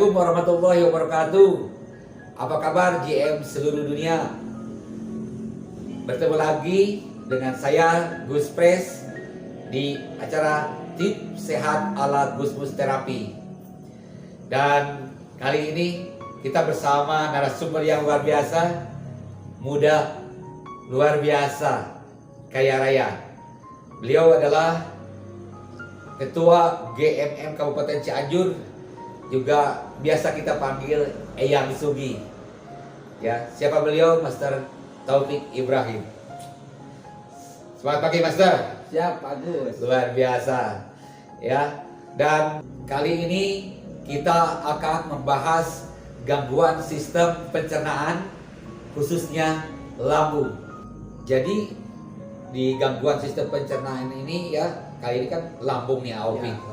Assalamualaikum warahmatullahi wabarakatuh. Apa kabar GM seluruh dunia? Bertemu lagi dengan saya Gus Pres di acara Tips Sehat ala Gus Mus Terapi. Dan kali ini kita bersama narasumber yang luar biasa, muda, luar biasa, kaya raya. Beliau adalah Ketua GMM Kabupaten Cianjur, juga biasa kita panggil Eyang Sugi. Ya, siapa beliau? Master Taufik Ibrahim. Selamat pagi, Master. Siap, bagus. Luar biasa. Ya, dan kali ini kita akan membahas gangguan sistem pencernaan, khususnya lambung. Jadi di gangguan sistem pencernaan ini ya, kali ini kan lambung nih, Aupik. Ya,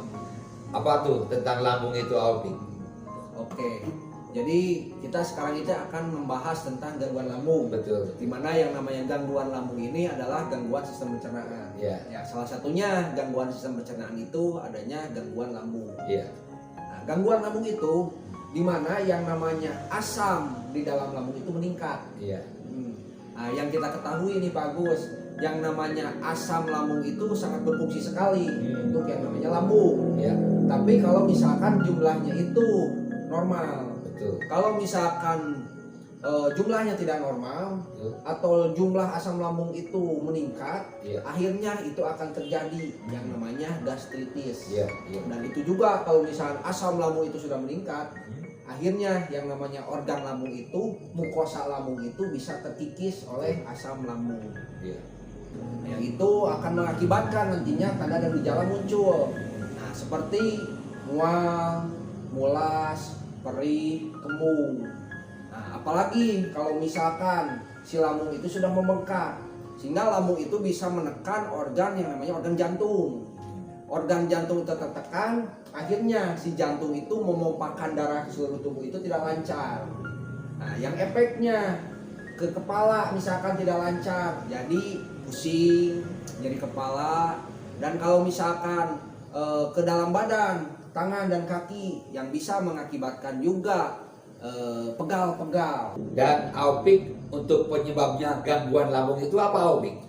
Apa tuh tentang lambung itu, Aupik? oke. Jadi kita sekarang itu akan membahas tentang gangguan lambung. Betul. Dimana yang namanya gangguan lambung ini adalah gangguan sistem pencernaan. Ya. Ya, salah satunya gangguan sistem pencernaan itu adanya gangguan lambung. Iya. Nah, gangguan lambung itu dimana yang namanya asam di dalam lambung itu meningkat. Iya. Nah, yang kita ketahui nih Pak Agus, yang namanya asam lambung itu sangat berfungsi sekali untuk yang namanya lambung. Iya. Tapi kalau misalkan jumlahnya itu normal, Betul. kalau misalkan jumlahnya tidak normal Betul. atau jumlah asam lambung itu meningkat, Iya. akhirnya itu akan terjadi yang namanya gastritis. Iya. Iya. Dan itu juga kalau misalkan asam lambung itu sudah meningkat, akhirnya yang namanya organ lambung itu, mukosa lambung itu bisa terkikis oleh asam lambung. Iya. Yang itu akan mengakibatkan nantinya tanda dan gejala muncul. Nah, seperti mual, mulas, perih, kembung. Nah, apalagi kalau misalkan si lambung itu sudah membengkak, sehingga lambung itu bisa menekan organ yang namanya organ jantung. Organ jantung itu tertekan, akhirnya si jantung itu memompahkan darah ke seluruh tubuh itu tidak lancar. Nah, yang efeknya ke kepala misalkan tidak lancar, jadi pusing, jadi kepala, dan kalau misalkan ke dalam badan, tangan dan kaki yang bisa mengakibatkan juga pegal-pegal. Dan Aupik, untuk penyebabnya gangguan lambung itu apa, Aupik?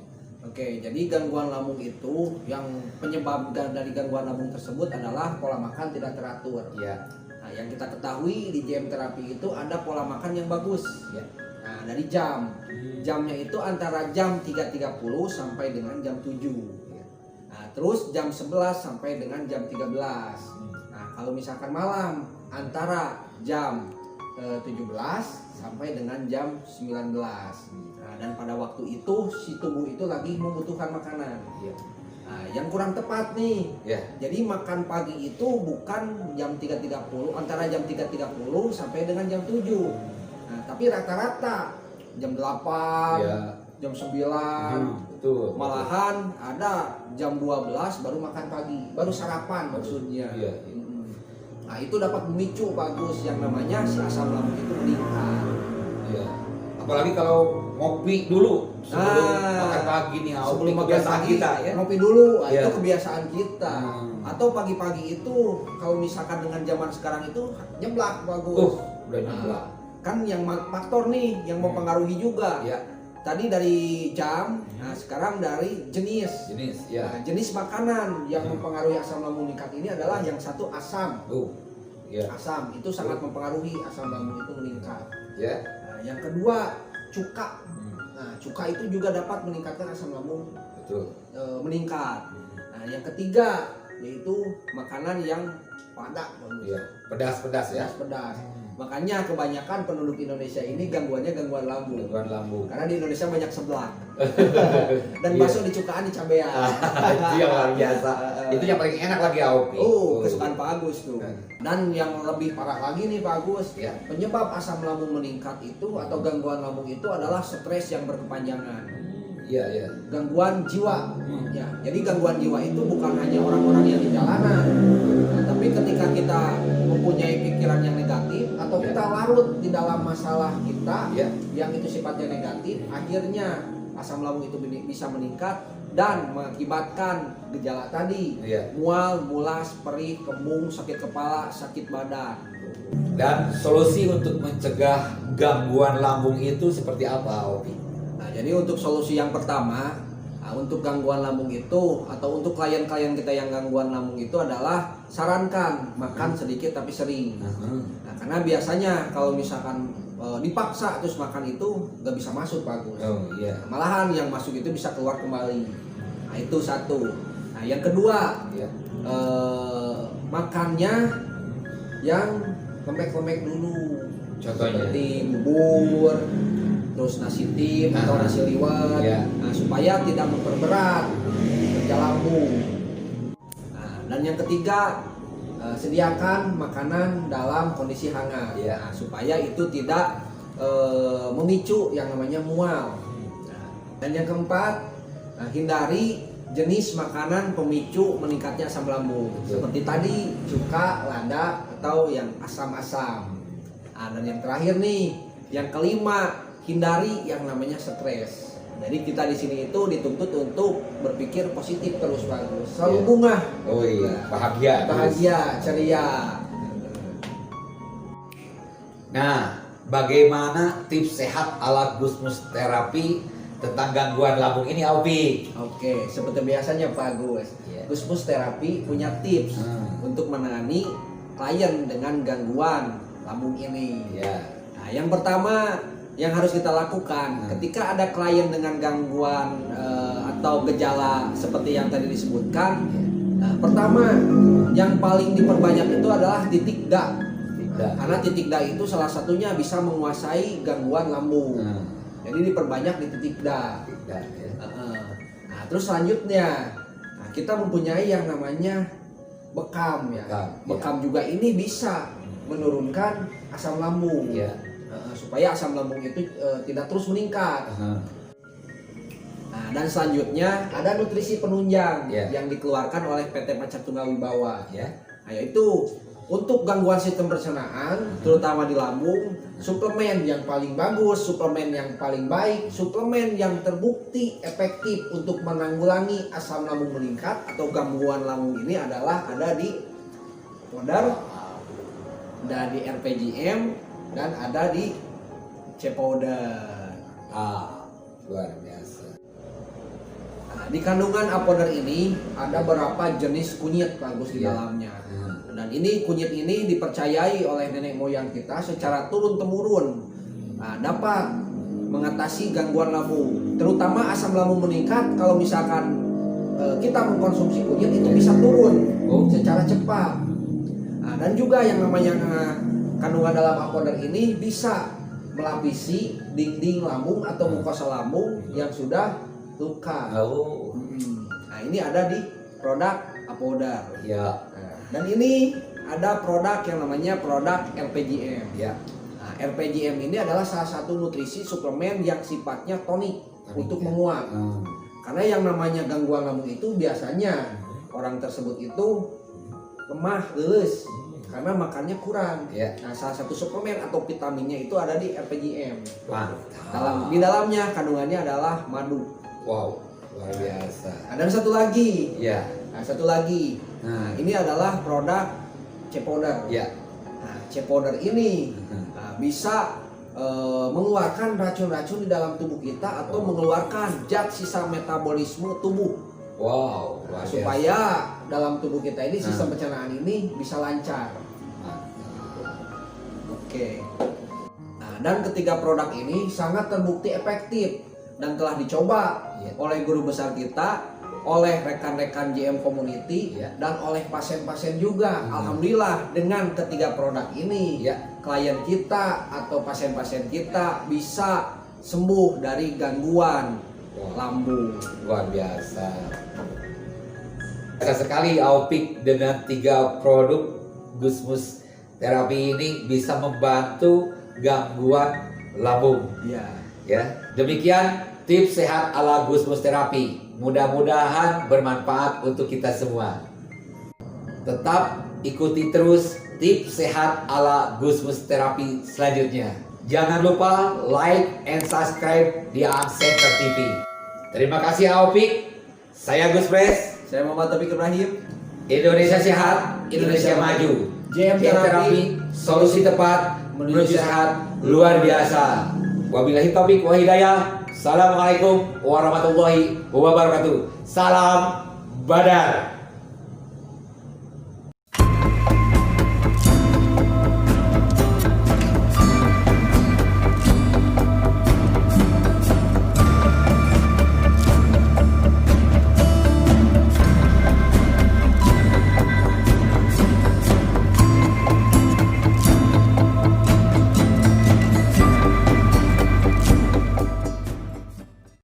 Oke, jadi gangguan lambung itu yang penyebab dari gangguan lambung tersebut adalah pola makan tidak teratur. Iya. Nah, yang kita ketahui di GM terapi itu ada pola makan yang bagus. Iya. Nah, dari jam. Jamnya itu antara jam 3.30 sampai dengan jam 7. Nah, terus jam 11 sampai dengan jam 13. Nah, kalau misalkan malam antara jam 17 sampai dengan jam 19. Nah, dan pada waktu itu si tubuh itu lagi membutuhkan makanan. Iya. Nah, yang kurang tepat nih. Iya. Jadi makan pagi itu bukan jam 3.30, antara jam 3.30 sampai dengan jam 7. Nah, tapi rata-rata jam 8, Iya. jam 9, Betul. malahan ada jam 12 baru makan pagi, baru sarapan maksudnya. Iya. Nah, itu dapat memicu bagus yang namanya si asam lambung itu meningkat. Iya. Apalagi kalau ngopi dulu sebelum Nah, makan pagi nih, Aupik, sebelum makan kebiasaan pagi kita ya. ngopi dulu. Nah, Iya. itu kebiasaan kita. Atau pagi-pagi itu kalau misalkan dengan zaman sekarang itu nyeblak bagus. Udah nyeblak. Kan yang faktor nih yang mempengaruhi juga. Iya. Tadi dari jam, nah sekarang dari jenis. Jenis, ya. Nah, jenis makanan yang mempengaruhi asam lambung meningkat ini adalah yang satu asam. Iya. Asam itu sangat mempengaruhi asam lambung itu meningkat. Ya. Nah, yang kedua cuka. Nah, cuka itu juga dapat meningkatkan asam lambung Betul. meningkat. Nah, yang ketiga yaitu makanan yang padat, Iya. Pedas-pedas ya. pedas. Makanya kebanyakan penduduk Indonesia ini gangguannya gangguan lambung. Gangguan lambung. Karena di Indonesia banyak seblak. Dan Iya. bakso dicukaan di cabean. Itu yang luar biasa. Itu yang paling enak lagi, Aupik. Kesukaan Pak Agus tuh. Dan yang lebih parah lagi nih Pak Agus, Ya. penyebab asam lambung meningkat itu atau gangguan lambung itu adalah stres yang berkepanjangan. Iya, iya. Gangguan jiwa. Ya, jadi gangguan jiwa itu bukan hanya orang-orang yang di jalanan. Nah, tapi ketika kita mempunyai pikiran yang negatif atau kita larut di dalam masalah kita Ya. yang itu sifatnya negatif, akhirnya asam lambung itu bisa meningkat dan mengakibatkan gejala tadi, Iya. mual, mulas, perih, kembung, sakit kepala, sakit badan. Dan solusi untuk mencegah gangguan lambung itu seperti apa, Opi? Nah, jadi untuk solusi yang pertama, untuk gangguan lambung itu atau untuk klien-klien kita yang gangguan lambung itu adalah sarankan makan sedikit tapi sering. Nah, karena biasanya kalau misalkan dipaksa terus makan itu nggak bisa masuk bagus. Oh iya. Malahan yang masuk itu bisa keluar kembali. Nah, itu satu. Nah, yang kedua, Iya. makannya yang lembek-lembek dulu. Contohnya? Seperti bubur, terus nasi tim atau nasi liwet. Iya. Nah, supaya tidak memperberat kerja lambung. Nah, dan yang ketiga, sediakan makanan dalam kondisi hangat. Iya. Nah, supaya itu tidak memicu yang namanya mual. Nah, dan yang keempat, hindari jenis makanan pemicu meningkatnya asam lambung. Betul. Seperti tadi, cuka, lada, atau yang asam-asam. Nah, dan yang terakhir nih, yang kelima, hindari yang namanya stres. Jadi kita di sini itu dituntut untuk berpikir positif terus bagus. Selalu Iya. bunga. Oh iya, bahagia. Bahagia, ceria. Nah, bagaimana tips sehat ala Gusmus terapi tentang gangguan lambung ini, Opi? Oke, seperti biasanya Pak Gus. Iya. Gusmus terapi punya tips untuk menangani klien dengan gangguan lambung ini. Iya. Nah, yang pertama yang harus kita lakukan ketika ada klien dengan gangguan atau gejala seperti yang tadi disebutkan, pertama yang paling diperbanyak itu adalah titik DA. Karena titik DA itu salah satunya bisa menguasai gangguan lambung. Jadi diperbanyak di titik DA. Ya. Nah, terus selanjutnya kita mempunyai yang namanya bekam ya. Bekam juga ini bisa menurunkan asam lambung. Ya. Supaya asam lambung itu tidak terus meningkat. Nah, dan selanjutnya ada nutrisi penunjang yang dikeluarkan oleh PT Panca Tunggal Wibawa. Nah, yaitu untuk gangguan sistem pencernaan, terutama di lambung, suplemen yang paling bagus, suplemen yang paling baik, suplemen yang terbukti efektif untuk menanggulangi asam lambung meningkat atau gangguan lambung ini adalah ada di Powder, ada di RPGM, dan ada di C-Powder. Luar biasa. Nah, di kandungan Apoder ini ada beberapa jenis kunyit bagus di dalamnya. Dan ini kunyit ini dipercayai oleh nenek moyang kita secara turun-temurun dapat mengatasi gangguan lambung, terutama asam lambung meningkat. Kalau misalkan kita mengkonsumsi kunyit itu bisa turun secara cepat. Nah, dan juga yang namanya kandungan dalam Apoder ini bisa melapisi dinding lambung atau mukosa lambung yang sudah luka. Nah, ini ada di produk Apoder. Ya. Dan ini ada produk yang namanya produk RPGM. Ya. Nah, RPGM ini adalah salah satu nutrisi suplemen yang sifatnya tonik untuk menguat. Karena yang namanya gangguan lambung itu biasanya orang tersebut itu lemah, leles karena makannya kurang. Nah, salah satu suplemen atau vitaminnya itu ada di RPGM. Di dalamnya kandungannya adalah madu. Wow, luar biasa. Ada satu lagi. Ya. Nah, satu lagi. Nah, ini adalah produk C-Powder. Ya. Nah, C-Powder ini bisa mengeluarkan racun-racun di dalam tubuh kita atau mengeluarkan zat sisa metabolisme tubuh. Wow, luar biasa. Supaya dalam tubuh kita ini sistem pencernaan ini bisa lancar. Oke. Nah, dan ketiga produk ini sangat terbukti efektif dan telah dicoba oleh guru besar kita, oleh rekan-rekan JM Community, dan oleh pasien-pasien juga. Alhamdulillah dengan ketiga produk ini klien kita atau pasien-pasien kita bisa sembuh dari gangguan lambung. Luar biasa. Biasa sekali Aupik dengan 3 produk Gusmus terapi ini bisa membantu gangguan lambung. Ya. Demikian tips sehat ala Gusmus terapi. Mudah-mudahan bermanfaat untuk kita semua. Tetap ikuti terus tips sehat ala Gusmus terapi selanjutnya. Jangan lupa like and subscribe di AM Center TV. Terima kasih Aupik. Saya Gus Pres. Saya Muhammad Taufik Ibrahim. Indonesia sehat, Indonesia maju. JM JM Terapi, Terapi, solusi tepat menuju sehat luar biasa. Wabillahi taufiq wa hidayah. Assalamualaikum warahmatullahi wabarakatuh. Salam Badar.